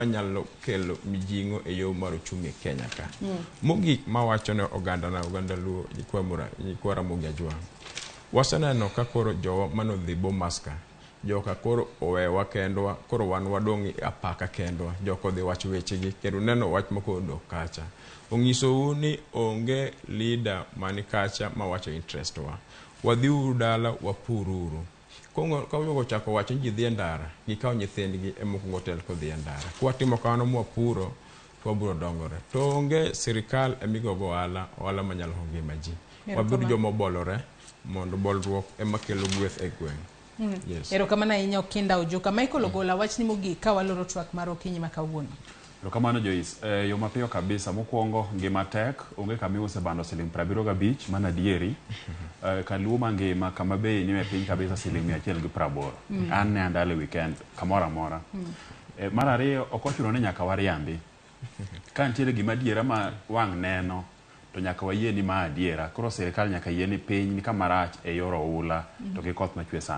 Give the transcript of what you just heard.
nyalo kelo mijingo e yo mar ochumi Kenya ka. Mogik mawacho ne oganda Luo nyikwa Ramogi Ajwang'. Waseneno ka koro jowa manodhi Bomaska, joka koro owewa kendwa, koro wan wadong' apaka kendwa, joko dhi wacho wechegi, kendo neno wach moko odok kacha. Ong'iso ni onge leader mani kacha mawacho interest wa. Wadhiuru dala wapururu. Kawuogo chako wacho ji dhi ndara, gikawo nyithindgi emokuongo tel kodhi ndara. Kwatimo kamano mwapuro, wabiro dongore. To onge sirikal emigogo ohala manyalo ngima ji. Wabiro joma bolore mondo bolruok ema kelo gweth e gweng'. Yes. Erokamano ahinya Okinda Ojuka. Michael Ogola, wachni mogik ka waloro twak mar okinyi ma kawuono. Erokamano Joyce, yo mapiyo kabisa mokwongo ngima tek, onge kamiuse bando siling 75 mana dieri. Kaluo mangima kama bei ni piny kabisa siling 180. An ne andale weekend kamora mora. Mar ariyo ok ochuno ni nyaka wariambi. Ka nitiere gima diera ma wang' neno to nyaka wayie ni ma adiera. Koro sirikal nyaka yie ni piny ni kama rach e yor oula to gi koth machwe sana.